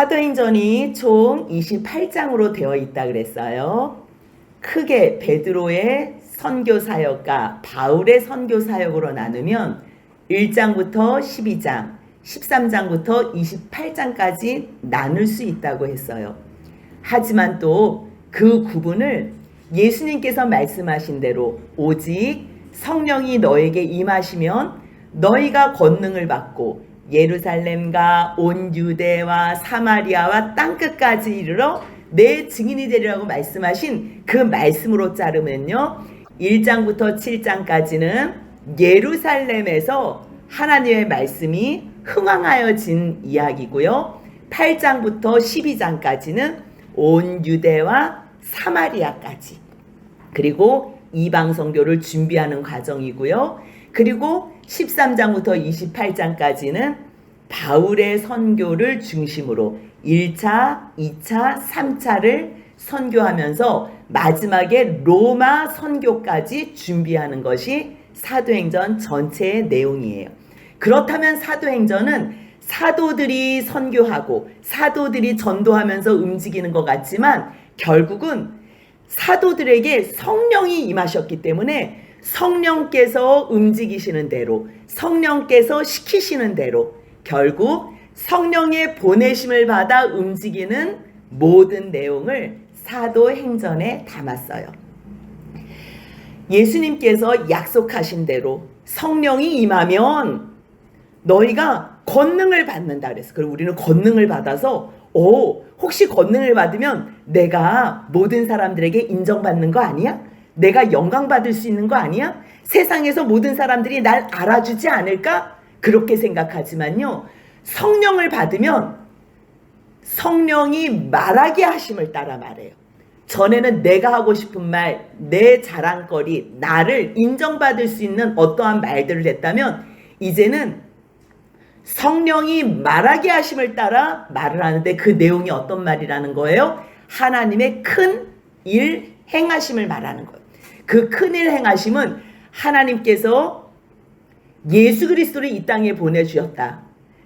사도행전이 총 28장으로 되어 있다 그랬어요. 크게 베드로의 선교 사역과 바울의 선교 사역으로 나누면 1장부터 12장, 13장부터 28장까지 나눌 수 있다고 했어요. 하지만 또 그 구분을 예수님께서 말씀하신 대로 오직 성령이 너에게 임하시면 너희가 권능을 받고 예루살렘과 온 유대와 사마리아와 땅끝까지 이르러 내 증인이 되리라고 말씀하신 그 말씀으로 자르면요, 1장부터 7장까지는 예루살렘에서 하나님의 말씀이 흥황하여진 이야기고요, 8장부터 12장까지는 온 유대와 사마리아까지, 그리고 이방 선교를 준비하는 과정이고요, 그리고 13장부터 28장까지는 바울의 선교를 중심으로 1차, 2차, 3차를 선교하면서 마지막에 로마 선교까지 준비하는 것이 사도행전 전체의 내용이에요. 그렇다면 사도행전은 사도들이 선교하고 사도들이 전도하면서 움직이는 것 같지만 결국은 사도들에게 성령이 임하셨기 때문에 성령께서 움직이시는 대로, 성령께서 시키시는 대로 결국 성령의 보내심을 받아 움직이는 모든 내용을 사도행전에 담았어요. 예수님께서 약속하신 대로 성령이 임하면 너희가 권능을 받는다 그랬어요. 그리고 우리는 권능을 받아서 혹시 권능을 받으면 내가 모든 사람들에게 인정받는 거 아니야? 내가 영광받을 수 있는 거 아니야? 세상에서 모든 사람들이 날 알아주지 않을까? 그렇게 생각하지만요, 성령을 받으면 성령이 말하게 하심을 따라 말해요. 전에는 내가 하고 싶은 말, 내 자랑거리, 나를 인정받을 수 있는 어떠한 말들을 했다면 이제는 성령이 말하게 하심을 따라 말을 하는데 그 내용이 어떤 말이라는 거예요? 하나님의 큰 일 행하심을 말하는 거예요. 그 큰 일 행하심은 하나님께서 예수 그리스도를 이 땅에 보내주셨다.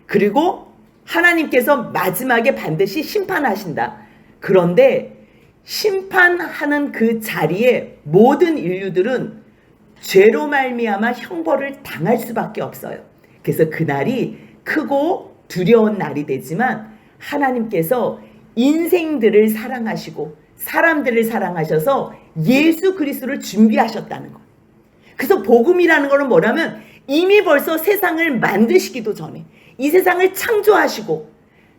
그리고 하나님께서 마지막에 반드시 심판하신다. 그런데 심판하는 그 자리에 모든 인류들은 죄로 말미암아 형벌을 당할 수밖에 없어요. 그래서 그날이 크고 두려운 날이 되지만 하나님께서 인생들을 사랑하시고 사람들을 사랑하셔서 예수 그리스도를 준비하셨다는 거. 그래서 복음이라는 거는 뭐냐면 이미 벌써 세상을 만드시기도 전에, 이 세상을 창조하시고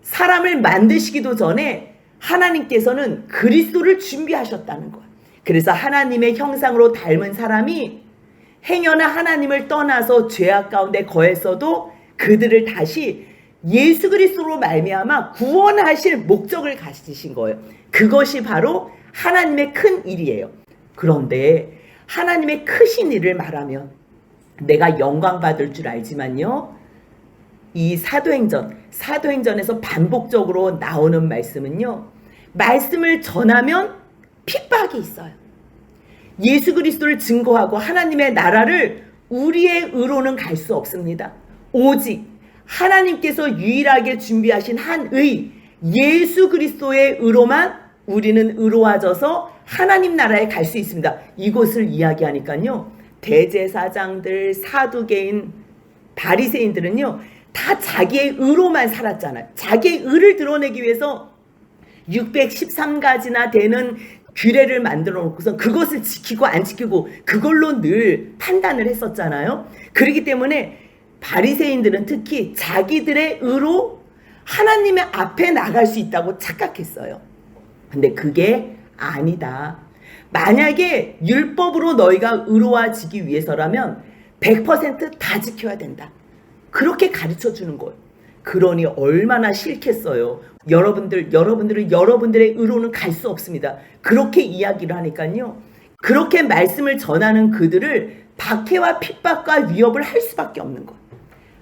사람을 만드시기도 전에 하나님께서는 그리스도를 준비하셨다는 거예요. 그래서 하나님의 형상으로 닮은 사람이 행여나 하나님을 떠나서 죄악 가운데 거했어도 그들을 다시 예수 그리스도로 말미암아 구원하실 목적을 가지신 거예요. 그것이 바로 하나님의 큰 일이에요. 그런데 하나님의 크신 일을 말하면 내가 영광 받을 줄 알지만요, 이 사도행전에서 반복적으로 나오는 말씀은요, 말씀을 전하면 핍박이 있어요. 예수 그리스도를 증거하고 하나님의 나라를 우리의 의로는 갈 수 없습니다. 오직 하나님께서 유일하게 준비하신 한 의, 예수 그리스도의 의로만 우리는 의로워져서 하나님 나라에 갈 수 있습니다. 이것을 이야기하니까요, 대제사장들, 사두개인, 바리새인들은요 다 자기의 의로만 살았잖아요. 자기의 의를 드러내기 위해서 613가지나 되는 규례를 만들어 놓고서 그것을 지키고 안 지키고 그걸로 늘 판단을 했었잖아요. 그렇기 때문에 바리새인들은 특히 자기들의 의로 하나님의 앞에 나갈 수 있다고 착각했어요. 근데 그게 아니다. 만약에 율법으로 너희가 의로워지기 위해서라면 100% 지켜야 된다. 그렇게 가르쳐 주는 거예요. 그러니 얼마나 싫겠어요. 여러분들은 여러분들의 의로는 갈 수 없습니다. 그렇게 이야기를 하니까요, 그렇게 말씀을 전하는 그들을 박해와 핍박과 위협을 할 수밖에 없는 거예요.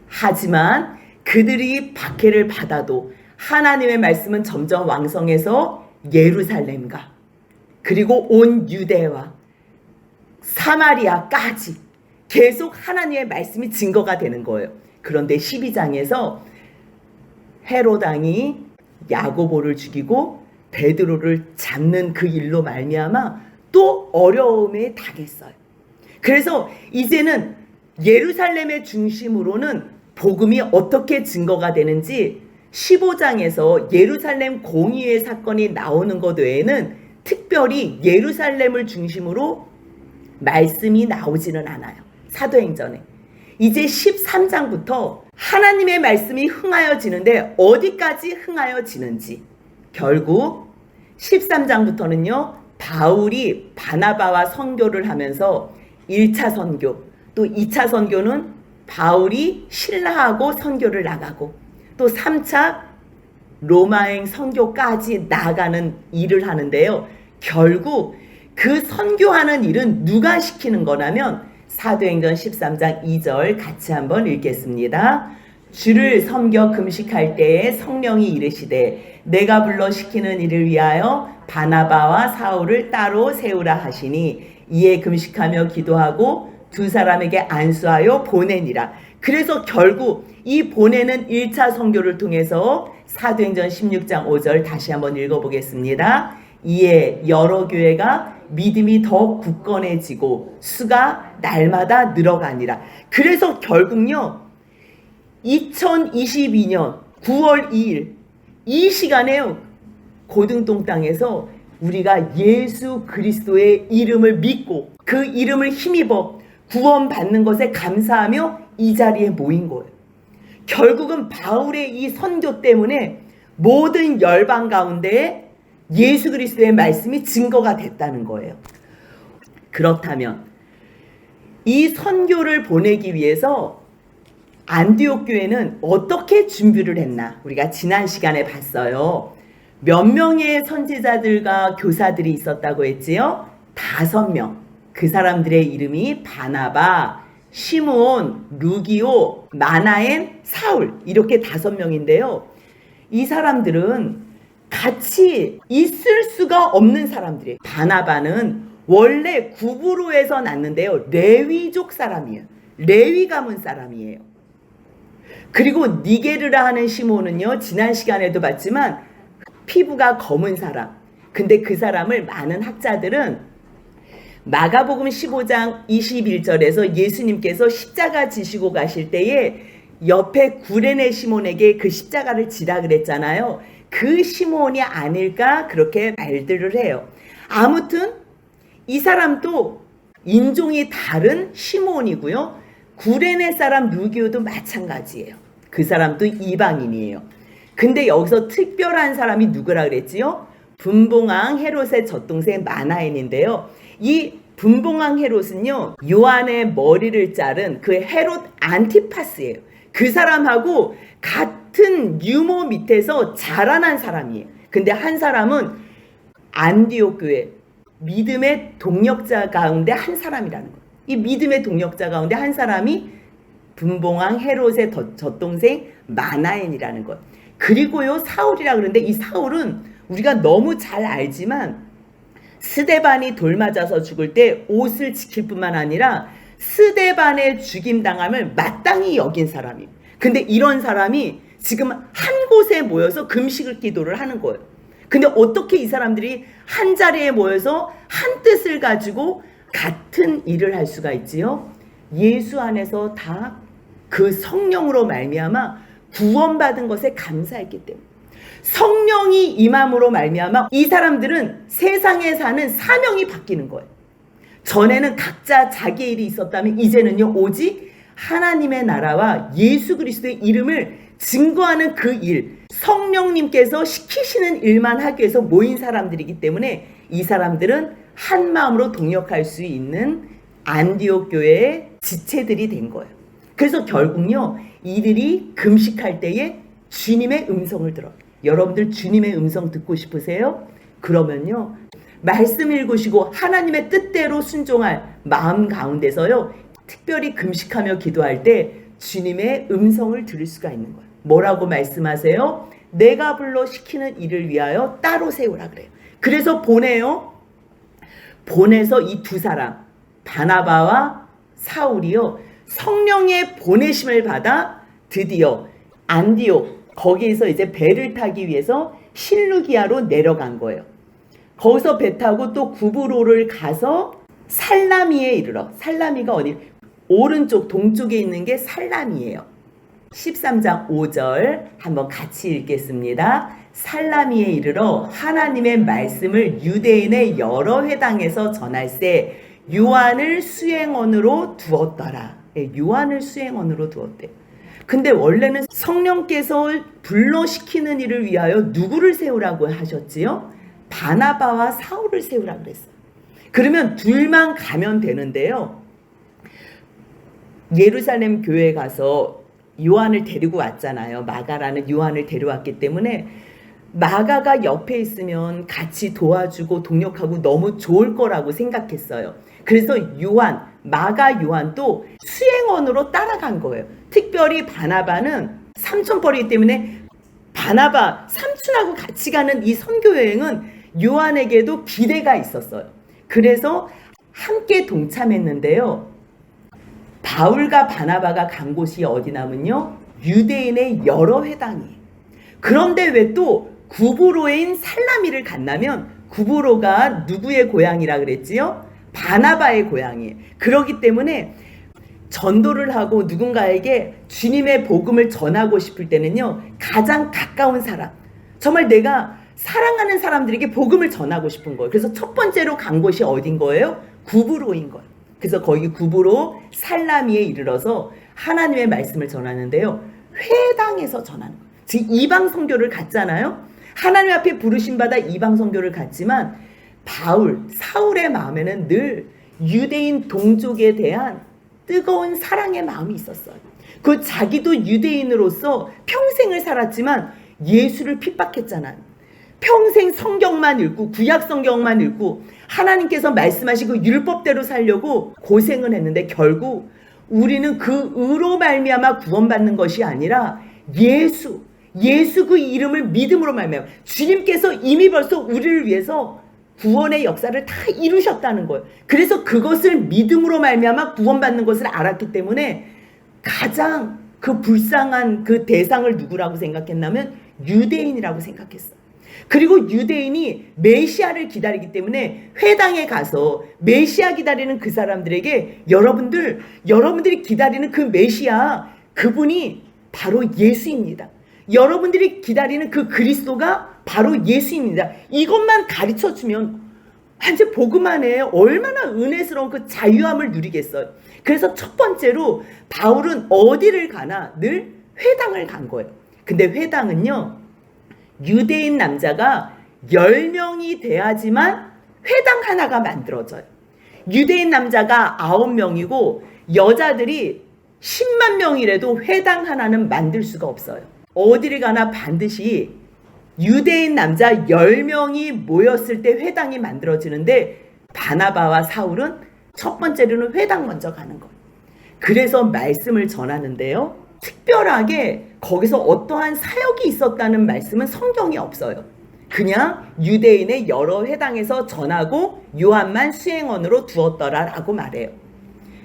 하지만 그들이 박해를 받아도 하나님의 말씀은 점점 왕성해서 예루살렘과 그리고 온 유대와 사마리아까지 계속 하나님의 말씀이 증거가 되는 거예요. 그런데 12장에서 헤롯 왕이 야고보를 죽이고 베드로를 잡는 그 일로 말미암아 또 어려움에 당했어요. 그래서 이제는 예루살렘의 중심으로는 복음이 어떻게 증거가 되는지 15장에서 예루살렘 공의회 사건이 나오는 것 외에는 특별히 예루살렘을 중심으로 말씀이 나오지는 않아요. 사도행전에. 이제 13장부터 하나님의 말씀이 흥하여지는데 어디까지 흥하여지는지, 결국 13장부터는요 바울이 바나바와 선교를 하면서 1차 선교, 또 2차 선교는 바울이 신라하고 선교를 나가고, 또 3차 로마행 선교까지 나가는 일을 하는데요. 결국 그 선교하는 일은 누가 시키는 거냐면 사도행전 13장 2절 같이 한번 읽겠습니다. 주를 섬겨 금식할 때에 성령이 이르시되 내가 불러 시키는 일을 위하여 바나바와 사울을 따로 세우라 하시니 이에 금식하며 기도하고 두 사람에게 안수하여 보내니라. 그래서 결국 이 보내는 1차 선교를 통해서 사도행전 16장 5절 다시 한번 읽어보겠습니다. 이에 여러 교회가 믿음이 더 굳건해지고 수가 날마다 늘어가니라. 그래서 결국요 2022년 9월 2일 이 시간에 고등동 땅에서 우리가 예수 그리스도의 이름을 믿고 그 이름을 힘입어 구원받는 것에 감사하며 이 자리에 모인 거예요. 결국은 바울의 이 선교 때문에 모든 열방 가운데 예수 그리스도의 말씀이 증거가 됐다는 거예요. 그렇다면 이 선교를 보내기 위해서 안디옥 교회는 어떻게 준비를 했나? 우리가 지난 시간에 봤어요. 몇 명의 선지자들과 교사들이 있었다고 했지요? 5명. 그 사람들의 이름이 바나바, 시므온, 루기오, 마나엔, 사울, 이렇게 5명인데요. 이 사람들은 같이 있을 수가 없는 사람들이에요. 바나바는 원래 구브로에서 났는데요. 레위족 사람이에요. 레위 가문 사람이에요. 그리고 니게르라 하는 시몬은요, 지난 시간에도 봤지만 피부가 검은 사람. 근데 그 사람을 많은 학자들은 마가복음 15장 21절에서 예수님께서 십자가 지시고 가실 때에 옆에 구레네 시몬에게 그 십자가를 지라 그랬잖아요. 그 시몬이 아닐까 그렇게 말들을 해요. 아무튼 이 사람도 인종이 다른 시몬이고요. 구레네 사람 루기오도 마찬가지예요. 그 사람도 이방인이에요. 근데 여기서 특별한 사람이 누구라 그랬지요? 분봉왕 헤롯의 젖동생 마나엔인데요. 이 분봉왕 헤롯은요, 요한의 머리를 자른 그 헤롯 안티파스예요. 그 사람하고 같은 유모 밑에서 자라난 사람이에요. 근데 한 사람은 안디옥 교회 믿음의 동력자 가운데 한 사람이라는 거예요. 이 믿음의 동력자 가운데 한 사람이 분봉왕 헤롯의 젖동생 마나엔이라는 거예요. 그리고요 사울이라 그러는데 이 사울은 우리가 너무 잘 알지만 스데반이 돌 맞아서 죽을 때 옷을 지킬 뿐만 아니라 스데반의 죽임당함을 마땅히 여긴 사람이에요. 근데 이런 사람이 지금 한 곳에 모여서 금식을 기도를 하는 거예요. 근데 어떻게 이 사람들이 한 자리에 모여서 한 뜻을 가지고 같은 일을 할 수가 있지요? 예수 안에서 다 그 성령으로 말미암아 구원받은 것에 감사했기 때문에, 성령이 임함으로 말미암아 이 사람들은 세상에 사는 사명이 바뀌는 거예요. 전에는 각자 자기 일이 있었다면 이제는요 오직 하나님의 나라와 예수 그리스도의 이름을 증거하는 그 일, 성령님께서 시키시는 일만 하기 위해서 모인 사람들이기 때문에 이 사람들은 한 마음으로 동역할 수 있는 안디옥 교회의 지체들이 된 거예요. 그래서 결국요 이들이 금식할 때에 주님의 음성을 들어요. 여러분들 주님의 음성 듣고 싶으세요? 그러면요 말씀 읽으시고 하나님의 뜻대로 순종할 마음 가운데서요 특별히 금식하며 기도할 때 주님의 음성을 들을 수가 있는 거예요. 뭐라고 말씀하세요? 내가 불러 시키는 일을 위하여 따로 세우라 그래요. 그래서 보내요. 보내서 이 두 사람 바나바와 사울이요 성령의 보내심을 받아 드디어 안디옥 거기에서 이제 배를 타기 위해서 실루기아로 내려간 거예요. 거기서 배 타고 또 구브로를 가서 살라미에 이르러, 살라미가 어디? 오른쪽 동쪽에 있는 게 살라미예요. 13장 5절 한번 같이 읽겠습니다. 살라미에 이르러 하나님의 말씀을 유대인의 여러 회당에서 전할세 요한을 수행원으로 두었더라. 요한을 수행원으로 두었대. 근데 원래는 성령께서 불러시키는 일을 위하여 누구를 세우라고 하셨지요? 바나바와 사울을 세우라고 그랬어요. 그러면 둘만 가면 되는데요. 예루살렘 교회에 가서 요한을 데리고 왔잖아요. 마가라는 요한을 데려왔기 때문에 마가가 옆에 있으면 같이 도와주고 동력하고 너무 좋을 거라고 생각했어요. 그래서 요한, 마가 요한도 수행원으로 따라간 거예요. 특별히 바나바는 삼촌뻘이기 때문에 바나바 삼촌하고 같이 가는 이 선교여행은 요한에게도 기대가 있었어요. 그래서 함께 동참했는데요. 바울과 바나바가 간 곳이 어디냐면요, 유대인의 여러 회당이. 그런데 왜 또 구브로인 살라미를 갔냐면 구브로가 누구의 고향이라 그랬지요? 바나바의 고향이에요. 그렇기 때문에 전도를 하고 누군가에게 주님의 복음을 전하고 싶을 때는요, 가장 가까운 사람, 정말 내가 사랑하는 사람들에게 복음을 전하고 싶은 거예요. 그래서 첫 번째로 간 곳이 어딘 거예요? 구브로인 거예요. 그래서 거기 구브로 살라미에 이르러서 하나님의 말씀을 전하는데요, 회당에서 전하는 거예요. 지금 이방 선교를 갔잖아요. 하나님 앞에 부르심 받아 이방 선교를 갔지만 바울, 사울의 마음에는 늘 유대인 동족에 대한 뜨거운 사랑의 마음이 있었어요. 그 자기도 유대인으로서 평생을 살았지만 예수를 핍박했잖아요. 평생 성경만 읽고 구약 성경만 읽고 하나님께서 말씀하시고 율법대로 살려고 고생을 했는데 결국 우리는 그 의로 말미암아 구원받는 것이 아니라 예수 그 이름을 믿음으로 말미암아 주님께서 이미 벌써 우리를 위해서 구원의 역사를 다 이루셨다는 거예요. 그래서 그것을 믿음으로 말미암아 구원받는 것을 알았기 때문에 가장 그 불쌍한 그 대상을 누구라고 생각했냐면 유대인이라고 생각했어요. 그리고 유대인이 메시아를 기다리기 때문에 회당에 가서 메시아 기다리는 그 사람들에게 여러분들이 기다리는 그 메시아, 그분이 바로 예수입니다. 여러분들이 기다리는 그 그리스도가 바로 예수입니다. 이것만 가르쳐주면 완전 복음 안에 얼마나 은혜스러운 그 자유함을 누리겠어요. 그래서 첫 번째로 바울은 어디를 가나 늘 회당을 간 거예요. 근데 회당은요, 유대인 남자가 10명이 돼야지만 회당 하나가 만들어져요. 유대인 남자가 9명이고 여자들이 10만 명이라도 회당 하나는 만들 수가 없어요. 어디를 가나 반드시 유대인 남자 10명이 모였을 때 회당이 만들어지는데 바나바와 사울은 첫 번째로는 회당 먼저 가는 거예요. 그래서 말씀을 전하는데요, 특별하게 거기서 어떠한 사역이 있었다는 말씀은 성경에 없어요. 그냥 유대인의 여러 회당에서 전하고 요한만 수행원으로 두었더라라고 말해요.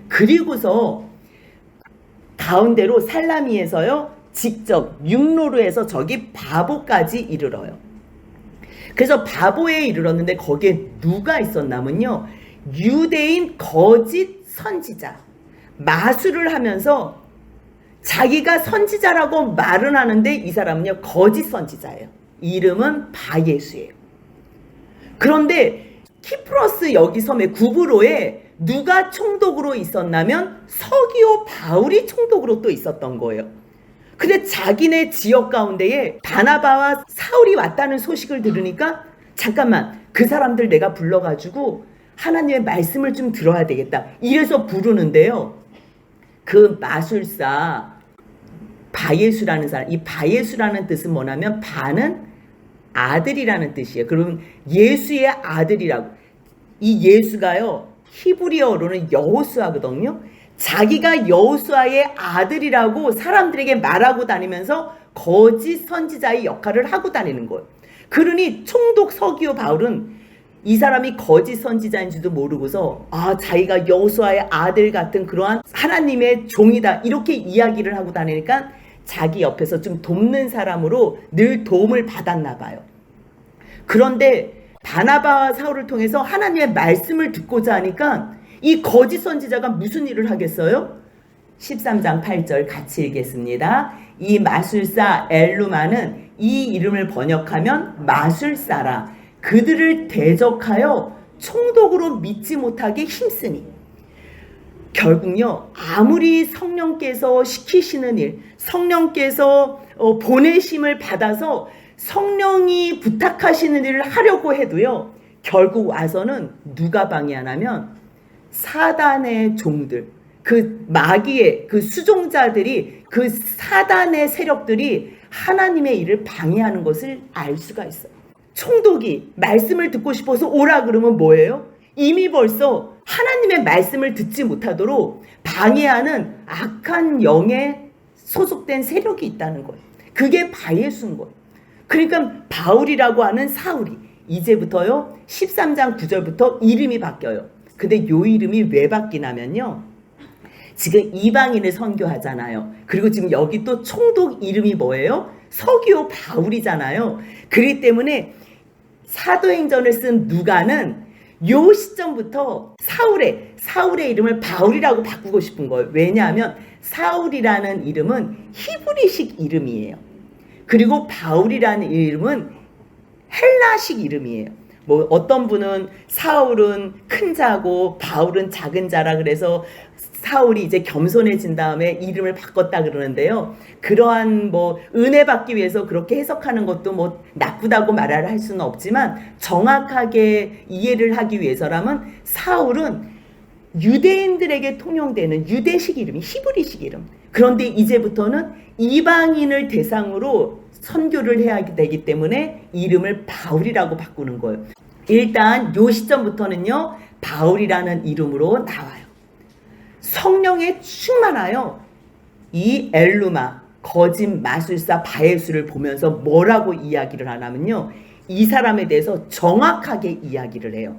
그리고서 가운데로 살라미에서요, 직접 육로로 해서 저기 바보까지 이르러요. 그래서 바보에 이르렀는데 거기에 누가 있었냐면요, 유대인 거짓 선지자, 마술을 하면서 자기가 선지자라고 말은 하는데 이 사람은요 거짓 선지자예요. 이름은 바예수예요. 그런데 키프로스 여기 섬의 구브로에 누가 총독으로 있었냐면 서기오 바울이 총독으로 또 있었던 거예요. 근데 자기네 지역 가운데에 바나바와 사울이 왔다는 소식을 들으니까 잠깐만, 그 사람들 내가 불러가지고 하나님의 말씀을 좀 들어야 되겠다, 이래서 부르는데요, 그 마술사 바예수라는 사람, 이 바예수라는 뜻은 뭐냐면 바는 아들이라는 뜻이에요. 그러면 예수의 아들이라고. 이 예수가요 히브리어로는 여호수아거든요. 자기가 여호수아의 아들이라고 사람들에게 말하고 다니면서 거짓 선지자의 역할을 하고 다니는 거예요. 그러니 총독 서기오 바울은 이 사람이 거짓 선지자인지도 모르고서 자기가 여호수아의 아들 같은 그러한 하나님의 종이다 이렇게 이야기를 하고 다니니까 자기 옆에서 좀 돕는 사람으로 늘 도움을 받았나 봐요. 그런데 바나바와 사울을 통해서 하나님의 말씀을 듣고자 하니까 이 거짓 선지자가 무슨 일을 하겠어요? 13장 8절 같이 읽겠습니다. 이 마술사 엘루마는 이 이름을 번역하면 마술사라. 그들을 대적하여 총독으로 믿지 못하게 힘쓰니. 결국요, 아무리 성령께서 시키시는 일, 성령께서 보내심을 받아서 성령이 부탁하시는 일을 하려고 해도요, 결국 와서는 누가 방해하냐면 사단의 종들, 그 마귀의 그 수종자들이, 그 사단의 세력들이 하나님의 일을 방해하는 것을 알 수가 있어요. 총독이 말씀을 듣고 싶어서 오라 그러면 뭐예요? 이미 벌써 하나님의 말씀을 듣지 못하도록 방해하는 악한 영에 소속된 세력이 있다는 거예요. 그게 바예수인 거예요. 그러니까 바울이라고 하는 사울이 이제부터요 13장 9절부터 이름이 바뀌어요. 근데 요 이름이 왜 바뀌냐면요, 지금 이방인을 선교하잖아요. 그리고 지금 여기 또 총독 이름이 뭐예요? 서기오 바울이잖아요. 그렇기 때문에 사도행전을 쓴 누가는 요 시점부터 사울의 이름을 바울이라고 바꾸고 싶은 거예요. 왜냐하면 사울이라는 이름은 히브리식 이름이에요. 그리고 바울이라는 이름은 헬라식 이름이에요. 뭐 어떤 분은 사울은 큰 자고 바울은 작은 자라 그래서 사울이 이제 겸손해진 다음에 이름을 바꿨다 그러는데요. 그러한 뭐 은혜 받기 위해서 그렇게 해석하는 것도 뭐 나쁘다고 말을 할 수는 없지만 정확하게 이해를 하기 위해서라면 사울은 유대인들에게 통용되는 유대식 이름이 히브리식 이름. 그런데 이제부터는 이방인을 대상으로 선교를 해야 되기 때문에 이름을 바울이라고 바꾸는 거예요. 일단 요 시점부터는요 바울이라는 이름으로 나와요. 성령에 충만하여 이 엘루마 거짓 마술사 바예수를 보면서 뭐라고 이야기를 하냐면요, 이 사람에 대해서 정확하게 이야기를 해요.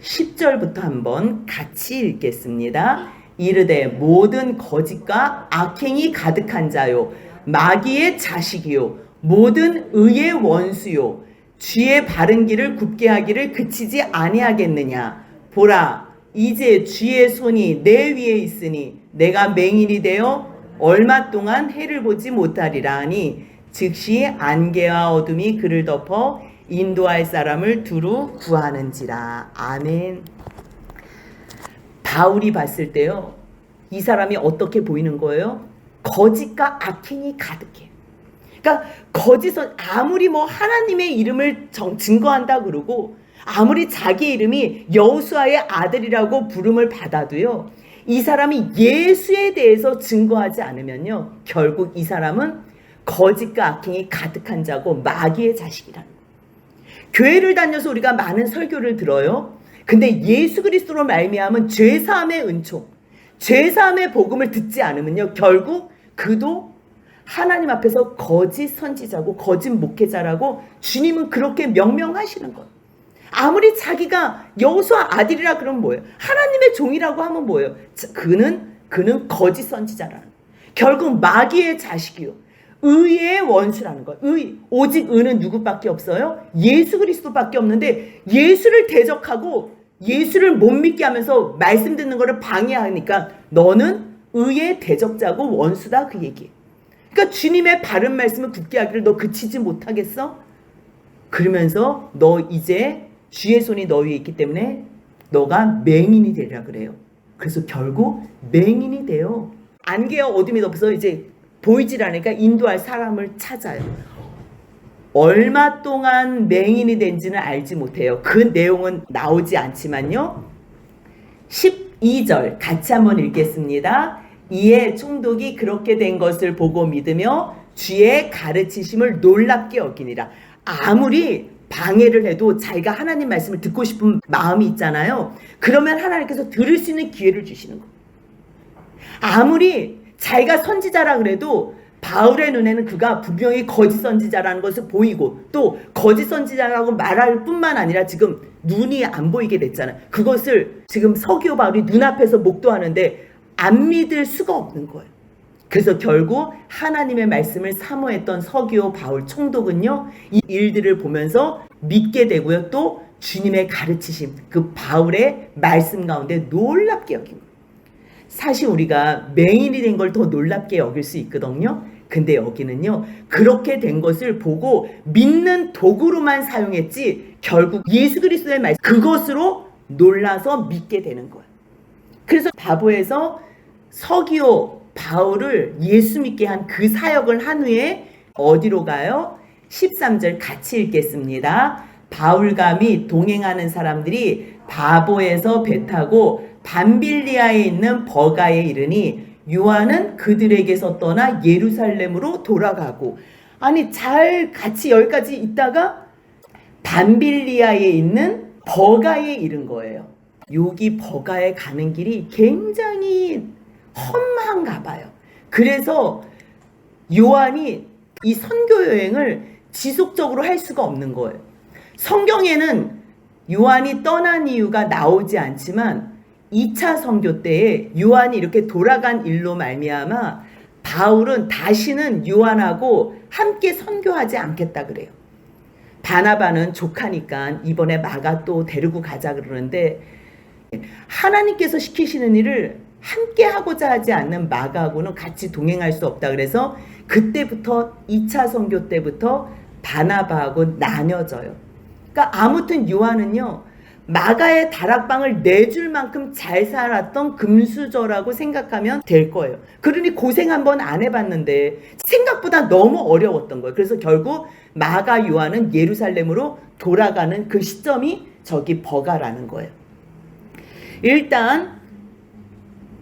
10절부터 한번 같이 읽겠습니다. 이르되 모든 거짓과 악행이 가득한 자요 마귀의 자식이요 모든 의의 원수요 주의 바른 길을 굽게 하기를 그치지 아니하겠느냐. 보라 이제 주의 손이 내 위에 있으니 내가 맹인이 되어 얼마 동안 해를 보지 못하리라 하니 즉시 안개와 어둠이 그를 덮어 인도할 사람을 두루 구하는지라. 아멘. 바울이 봤을 때요, 이 사람이 어떻게 보이는 거예요? 거짓과 악행이 가득해. 그러니까 거짓은 아무리 뭐 하나님의 이름을 증거한다 그러고 아무리 자기 이름이 여호수아의 아들이라고 부름을 받아도요, 이 사람이 예수에 대해서 증거하지 않으면요 결국 이 사람은 거짓과 악행이 가득한 자고 마귀의 자식이라는 거예요. 교회를 다녀서 우리가 많은 설교를 들어요. 근데 예수 그리스도로 말미암은 죄사함의 은총, 죄사함의 복음을 듣지 않으면요 결국 그도 하나님 앞에서 거짓 선지자고 거짓 목회자라고 주님은 그렇게 명명하시는 거예요. 아무리 자기가 여호수아 아들이라 그러면 뭐예요? 하나님의 종이라고 하면 뭐예요? 그는 거짓 선지자라는 거예요. 결국 마귀의 자식이요 의의 원수라는 거예요. 오직 의는 누구밖에 없어요? 예수 그리스도밖에 없는데 예수를 대적하고 예수를 못 믿게 하면서 말씀 듣는 거를 방해하니까 너는 의의 대적자고 원수다, 그 얘기예요. 그러니까 주님의 바른 말씀을 굳게 하기를 너 그치지 못하겠어? 그러면서 너 이제 주의 손이 너 위에 있기 때문에 너가 맹인이 되리라 그래요. 그래서 결국 맹인이 돼요. 안개와 어둠이 덮어서 이제 보이질 않으니까 인도할 사람을 찾아요. 얼마 동안 맹인이 된지는 알지 못해요. 그 내용은 나오지 않지만요. 12절 같이 한번 읽겠습니다. 이에 총독이 그렇게 된 것을 보고 믿으며 주의 가르치심을 놀랍게 여기니라. 아무리 방해를 해도 자기가 하나님 말씀을 듣고 싶은 마음이 있잖아요. 그러면 하나님께서 들을 수 있는 기회를 주시는 거예요. 아무리 자기가 선지자라 그래도 바울의 눈에는 그가 분명히 거짓 선지자라는 것을 보이고 또 거짓 선지자라고 말할 뿐만 아니라 지금 눈이 안 보이게 됐잖아요. 그것을 지금 서기오 바울이 눈앞에서 목도하는데 안 믿을 수가 없는 거예요. 그래서 결국 하나님의 말씀을 사모했던 서기오 바울 총독은요, 이 일들을 보면서 믿게 되고요. 또 주님의 가르치심, 그 바울의 말씀 가운데 놀랍게 여깁니다. 사실 우리가 맹인이 된 걸 더 놀랍게 여길 수 있거든요. 근데 여기는요, 그렇게 된 것을 보고 믿는 도구로만 사용했지 결국 예수 그리스도의 말씀, 그것으로 놀라서 믿게 되는 거예요. 그래서 바보에서 서기오 바울을 예수 믿게 한 그 사역을 한 후에 어디로 가요? 13절 같이 읽겠습니다. 바울과 및 동행하는 사람들이 바보에서 배 타고 밤빌리아에 있는 버가에 이르니 요한은 그들에게서 떠나 예루살렘으로 돌아가고, 아니 잘 같이 여기까지 있다가 밤빌리아에 있는 버가에 이른 거예요. 여기 버가에 가는 길이 굉장히 험한가 봐요. 그래서 요한이 이 선교 여행을 지속적으로 할 수가 없는 거예요. 성경에는 요한이 떠난 이유가 나오지 않지만 2차 선교 때에 요한이 이렇게 돌아간 일로 말미암아 바울은 다시는 요한하고 함께 선교하지 않겠다 그래요. 바나바는 조카니까 이번에 마가 또 데리고 가자 그러는데, 하나님께서 시키시는 일을 함께 하고자 하지 않는 마가하고는 같이 동행할 수 없다 그래서 그때부터 2차 선교 때부터 바나바하고 나뉘어져요. 그러니까 아무튼 요한은요, 마가의 다락방을 내줄 만큼 잘 살았던 금수저라고 생각하면 될 거예요. 그러니 고생 한번 안 해봤는데 생각보다 너무 어려웠던 거예요. 그래서 결국 마가 요한은 예루살렘으로 돌아가는 그 시점이 저기 버가라는 거예요. 일단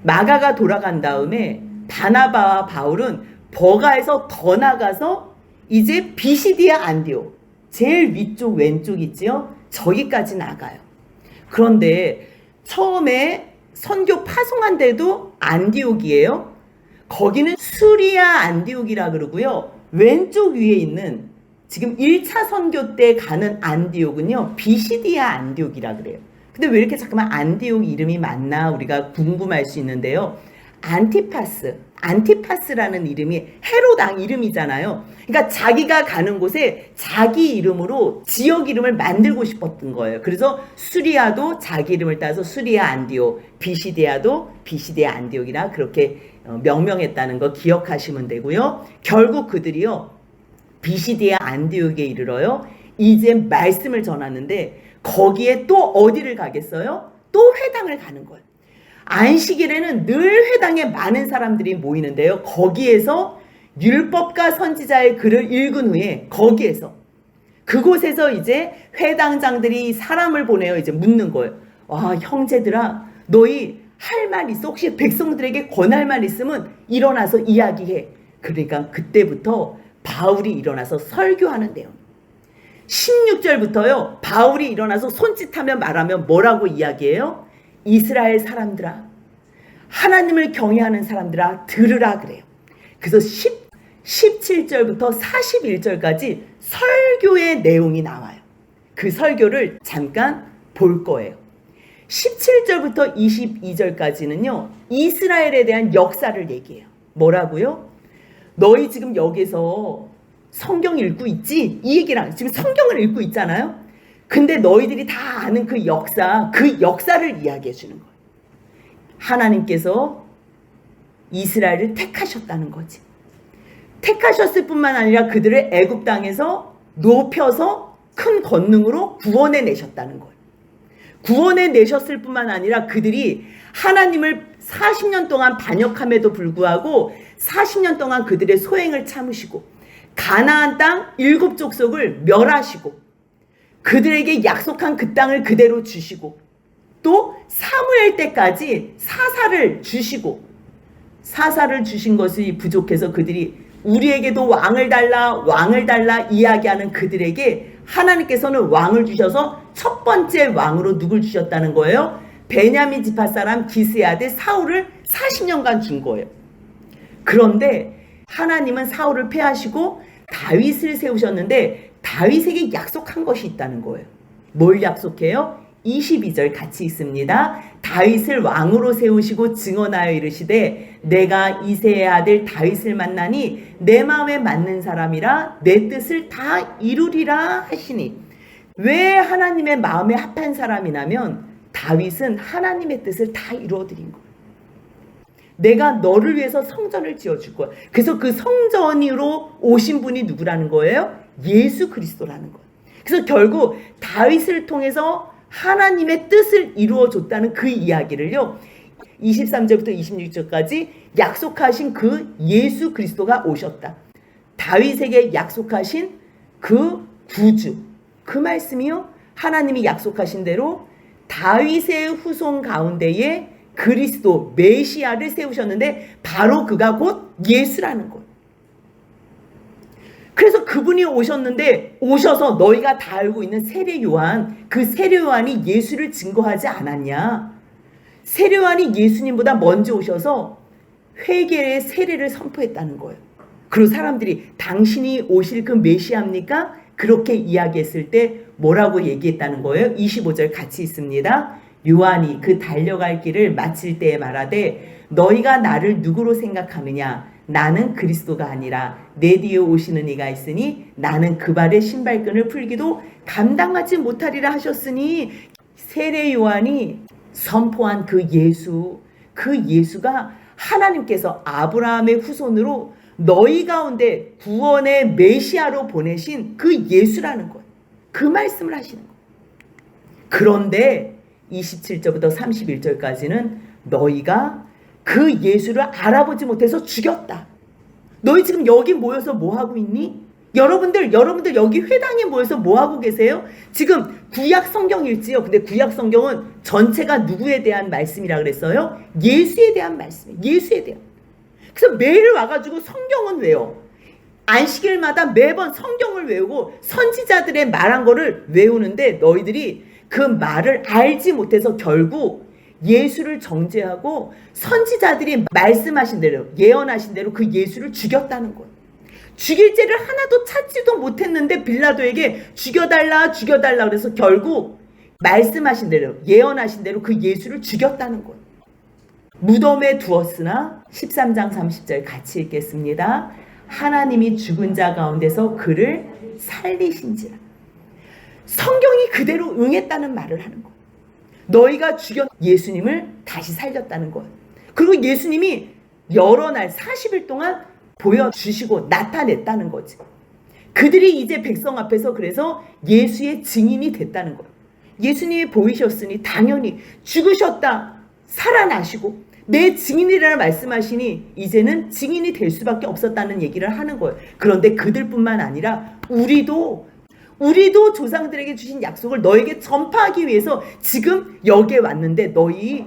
마가가 돌아간 다음에 바나바와 바울은 버가에서 더 나가서 이제 비시디아 안디옥, 제일 위쪽 왼쪽 있지요? 저기까지 나가요. 그런데 처음에 선교 파송한 데도 안디옥이에요. 거기는 수리아 안디옥이라 그러고요. 왼쪽 위에 있는 지금 1차 선교 때 가는 안디옥은요, 비시디아 안디옥이라 그래요. 근데 왜 이렇게 잠깐만 안디옥 이름이 맞나 우리가 궁금할 수 있는데요. 안티파스라는 이름이 헤롯 왕 이름이잖아요. 그러니까 자기가 가는 곳에 자기 이름으로 지역 이름을 만들고 싶었던 거예요. 그래서 수리아도 자기 이름을 따서 수리아 안디옥, 비시디아도 비시디아 안디옥이라 그렇게 명명했다는 거 기억하시면 되고요. 결국 그들이요, 비시디아 안디옥에 이르러요, 이제 말씀을 전하는데 거기에 또 어디를 가겠어요? 또 회당을 가는 거예요. 안식일에는 늘 회당에 많은 사람들이 모이는데요. 거기에서 율법과 선지자의 글을 읽은 후에 거기에서 그곳에서 이제 회당장들이 사람을 보내요. 이제 묻는 거예요. 와, 형제들아, 너희 할 말 있어? 혹시 백성들에게 권할 말 있으면 일어나서 이야기해. 그러니까 그때부터 바울이 일어나서 설교하는 내용. 16절부터요. 바울이 일어나서 손짓하며 말하면 뭐라고 이야기해요? 이스라엘 사람들아, 하나님을 경외하는 사람들아, 들으라 그래요. 그래서 17절부터 41절까지 설교의 내용이 나와요. 그 설교를 잠깐 볼 거예요. 17절부터 22절까지는요, 이스라엘에 대한 역사를 얘기해요. 뭐라고요? 너희 지금 여기서 성경 읽고 있지? 이 얘기랑 지금 성경을 읽고 있잖아요. 근데 너희들이 다 아는 그 역사를 이야기해 주는 거예요. 하나님께서 이스라엘을 택하셨다는 거지. 택하셨을 뿐만 아니라 그들을 애굽 땅에서 높여서 큰 권능으로 구원해 내셨다는 거예요. 구원해 내셨을 뿐만 아니라 그들이 하나님을 40년 동안 반역함에도 불구하고 40년 동안 그들의 소행을 참으시고 가나안 땅 7족속을 멸하시고 그들에게 약속한 그 땅을 그대로 주시고 또 사무엘 때까지 사사를 주시고, 사사를 주신 것이 부족해서 그들이 우리에게도 왕을 달라 이야기하는 그들에게 하나님께서는 왕을 주셔서 첫 번째 왕으로 누굴 주셨다는 거예요? 베냐민 지파 사람 기스의 아들 사울을 40년간 준 거예요. 그런데 하나님은 사울을 패하시고 다윗을 세우셨는데 다윗에게 약속한 것이 있다는 거예요. 뭘 약속해요? 22절 같이 있습니다. 다윗을 왕으로 세우시고 증언하여 이르시되 내가 이새의 아들 다윗을 만나니 내 마음에 맞는 사람이라 내 뜻을 다 이루리라 하시니. 왜 하나님의 마음에 합한 사람이냐면 다윗은 하나님의 뜻을 다 이루어드린 거예요. 내가 너를 위해서 성전을 지어줄 거야. 그래서 그 성전으로 오신 분이 누구라는 거예요? 예수 그리스도라는 거예요. 그래서 결국 다윗을 통해서 하나님의 뜻을 이루어줬다는 그 이야기를요, 23절부터 26절까지 약속하신 그 예수 그리스도가 오셨다. 다윗에게 약속하신 그 구주, 그 말씀이요, 하나님이 약속하신 대로 다윗의 후손 가운데에 그리스도 메시아를 세우셨는데 바로 그가 곧 예수라는 거예요. 그래서 그분이 오셨는데 오셔서 너희가 다 알고 있는 세례 요한, 그 세례 요한이 예수를 증거하지 않았냐? 세례 요한이 예수님보다 먼저 오셔서 회개의 세례를 선포했다는 거예요. 그리고 사람들이 당신이 오실 그 메시아입니까? 그렇게 이야기했을 때 뭐라고 얘기했다는 거예요? 25절 같이 있습니다. 요한이 그 달려갈 길을 마칠 때에 말하되 너희가 나를 누구로 생각하느냐? 나는 그리스도가 아니라 내 뒤에 오시는 이가 있으니 나는 그 발의 신발끈을 풀기도 감당하지 못하리라 하셨으니, 세례 요한이 선포한 그 예수가 하나님께서 아브라함의 후손으로 너희 가운데 구원의 메시아로 보내신 그 예수라는 거예요. 그 말씀을 하시는 거예요. 그런데 27절부터 31절까지는 너희가 그 예수를 알아보지 못해서 죽였다. 너희 지금 여기 모여서 뭐 하고 있니? 여러분들 여기 회당에 모여서 뭐 하고 계세요? 지금 구약 성경 읽지요. 근데 구약 성경은 전체가 누구에 대한 말씀이라 그랬어요? 예수에 대한 말씀이에요. 예수에 대한. 그래서 매일 와가지고 성경은 외워. 안식일마다 매번 성경을 외우고 선지자들의 말한 거를 외우는데 너희들이 그 말을 알지 못해서 결국 예수를 정죄하고 선지자들이 말씀하신 대로, 예언하신 대로 그 예수를 죽였다는 거예요. 죽일 죄를 하나도 찾지도 못했는데 빌라도에게 죽여달라 그래서 결국 말씀하신 대로, 예언하신 대로 그 예수를 죽였다는 거예요. 무덤에 두었으나 13장 30절 같이 읽겠습니다. 하나님이 죽은 자 가운데서 그를 살리신지라. 성경이 그대로 응했다는 말을 하는 거예요. 너희가 죽여 예수님을 다시 살렸다는 거예요. 그리고 예수님이 여러 날 40일 동안 보여주시고 나타냈다는 거지. 그들이 이제 백성 앞에서 그래서 예수의 증인이 됐다는 거예요. 예수님이 보이셨으니 당연히 죽으셨다 살아나시고 내 증인이라는 말씀하시니 이제는 증인이 될 수밖에 없었다는 얘기를 하는 거예요. 그런데 그들뿐만 아니라 우리도 조상들에게 주신 약속을 너에게 전파하기 위해서 지금 여기에 왔는데 너희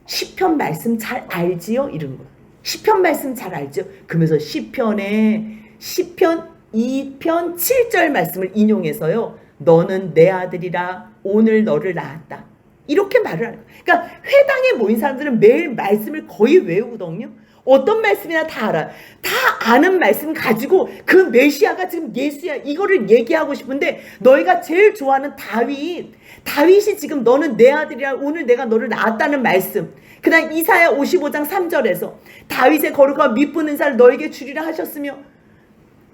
시편 말씀 잘 알지요? 이런 거예요. 시편 말씀 잘 알죠? 그러면서 시편 2편 7절 말씀을 인용해서요. 너는 내 아들이라 오늘 너를 낳았다. 이렇게 말을 하는 거예요. 그러니까 회당에 모인 사람들은 매일 말씀을 거의 외우거든요. 어떤 말씀이나 다 알아요. 다 아는 말씀 가지고 그 메시아가 지금 예수야 이거를 얘기하고 싶은데 너희가 제일 좋아하는 다윗이 지금 너는 내 아들이라 오늘 내가 너를 낳았다는 말씀, 그 다음 이사야 55장 3절에서 다윗의 거룩과 미쁜 은사를 너에게 주리라 하셨으며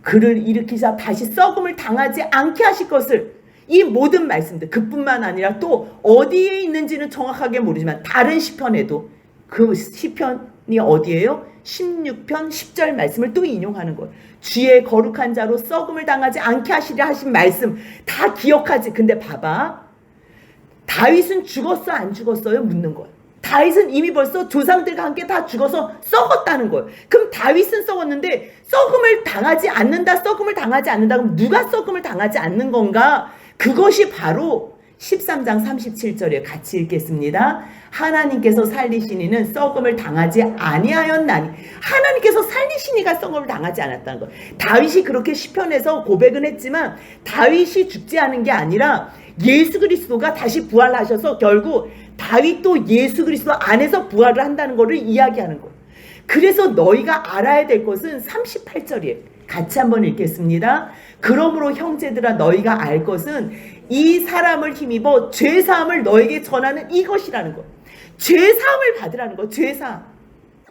그를 일으키사 다시 썩음을 당하지 않게 하실 것을, 이 모든 말씀들 그뿐만 아니라 또 어디에 있는지는 정확하게 모르지만 다른 시편에도 그 시편이 어디예요? 16편 10절 말씀을 또 인용하는 거예요. 주의 거룩한 자로 썩음을 당하지 않게 하시려 하신 말씀 다 기억하지. 근데 봐봐, 다윗은 죽었어 안 죽었어요? 묻는 거예요. 다윗은 이미 벌써 조상들과 함께 다 죽어서 썩었다는 거예요. 그럼 다윗은 썩었는데 썩음을 당하지 않는다 그럼 누가 썩음을 당하지 않는 건가? 그것이 바로 13장 37절에 같이 읽겠습니다. 하나님께서 살리시니는 썩음을 당하지 아니하였나니. 하나님께서 살리시니가 썩음을 당하지 않았다는 거예요. 다윗이 그렇게 시편에서 고백은 했지만 다윗이 죽지 않은 게 아니라 예수 그리스도가 다시 부활하셔서 결국 다윗도 예수 그리스도 안에서 부활을 한다는 것을 이야기하는 거예요. 그래서 너희가 알아야 될 것은 38절이에요. 같이 한번 읽겠습니다. 그러므로 형제들아 너희가 알 것은 이 사람을 힘입어 죄사함을 너에게 전하는 이것이라는 것. 죄사함을 받으라는 것. 죄사함.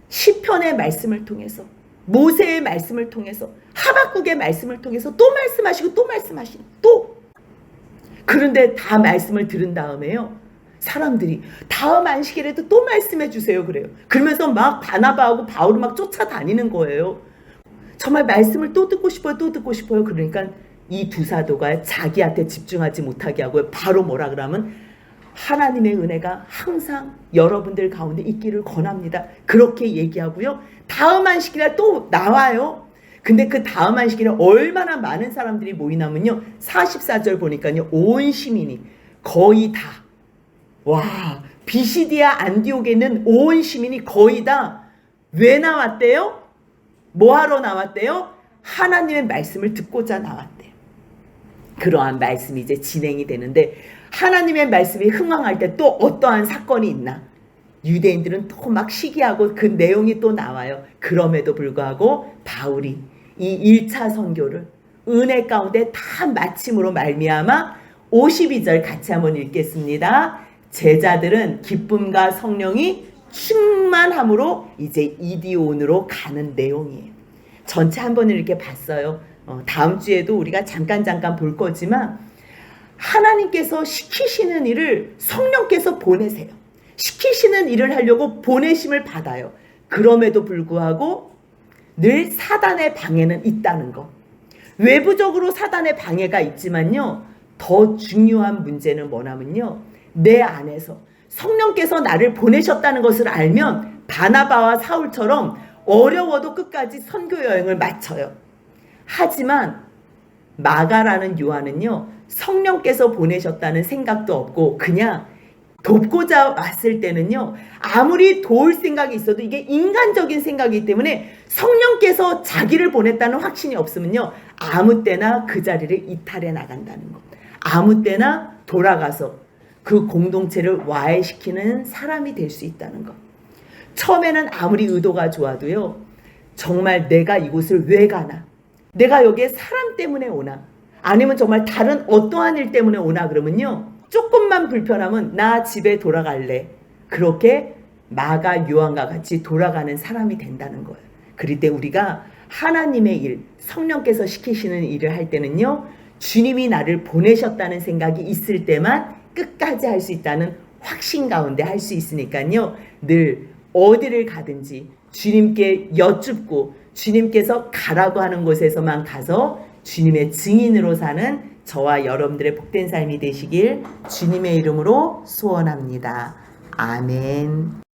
시편의 말씀을 통해서, 모세의 말씀을 통해서, 하박국의 말씀을 통해서 또 말씀하시고 또 말씀하시는 또. 그런데 다 말씀을 들은 다음에요, 사람들이 다음 안식일에도 또 말씀해 주세요 그래요. 그러면서 막 바나바하고 바울을 막 쫓아다니는 거예요. 정말 말씀을 또 듣고 싶어요, 또 듣고 싶어요. 그러니까 이 두 사도가 자기한테 집중하지 못하게 하고요, 바로 뭐라 그러면 하나님의 은혜가 항상 여러분들 가운데 있기를 권합니다. 그렇게 얘기하고요, 다음 안식일에 또 나와요. 근데 그 다음 안식일에 얼마나 많은 사람들이 모이냐면요, 44절 보니까요, 온 시민이 거의 다, 와, 비시디아 안디옥에 있는 온 시민이 거의 다 왜 나왔대요? 뭐하러 나왔대요? 하나님의 말씀을 듣고자 나왔대요. 그러한 말씀이 이제 진행이 되는데, 하나님의 말씀이 흥황할 때 또 어떠한 사건이 있나? 유대인들은 또 막 시기하고 그 내용이 또 나와요. 그럼에도 불구하고 바울이 이 1차 선교를 은혜 가운데 다 마침으로 말미암아 52절 같이 한번 읽겠습니다. 제자들은 기쁨과 성령이 충만함으로 이제 이디온으로 가는 내용이에요. 전체 한번 이렇게 봤어요. 다음 주에도 우리가 잠깐 볼 거지만, 하나님께서 시키시는 일을 성령께서 보내세요. 시키시는 일을 하려고 보내심을 받아요. 그럼에도 불구하고 늘 사단의 방해는 있다는 거. 외부적으로 사단의 방해가 있지만요, 더 중요한 문제는 뭐냐면요, 내 안에서 성령께서 나를 보내셨다는 것을 알면 바나바와 사울처럼 어려워도 끝까지 선교 여행을 마쳐요. 하지만 마가라는 요한은요, 성령께서 보내셨다는 생각도 없고 그냥 돕고자 왔을 때는요, 아무리 도울 생각이 있어도 이게 인간적인 생각이기 때문에 성령께서 자기를 보냈다는 확신이 없으면요, 아무 때나 그 자리를 이탈해 나간다는 것. 아무 때나 돌아가서 그 공동체를 와해시키는 사람이 될 수 있다는 것. 처음에는 아무리 의도가 좋아도요, 정말 내가 이곳을 왜 가나? 내가 여기에 사람 때문에 오나? 아니면 정말 다른 어떠한 일 때문에 오나? 그러면요, 조금만 불편하면 나 집에 돌아갈래. 그렇게 마가 요한과 같이 돌아가는 사람이 된다는 거예요. 그럴 때 우리가 하나님의 일, 성령께서 시키시는 일을 할 때는요, 주님이 나를 보내셨다는 생각이 있을 때만 끝까지 할 수 있다는 확신 가운데 할 수 있으니까요, 늘 어디를 가든지 주님께 여쭙고 주님께서 가라고 하는 곳에서만 가서 주님의 증인으로 사는 저와 여러분들의 복된 삶이 되시길 주님의 이름으로 소원합니다. 아멘.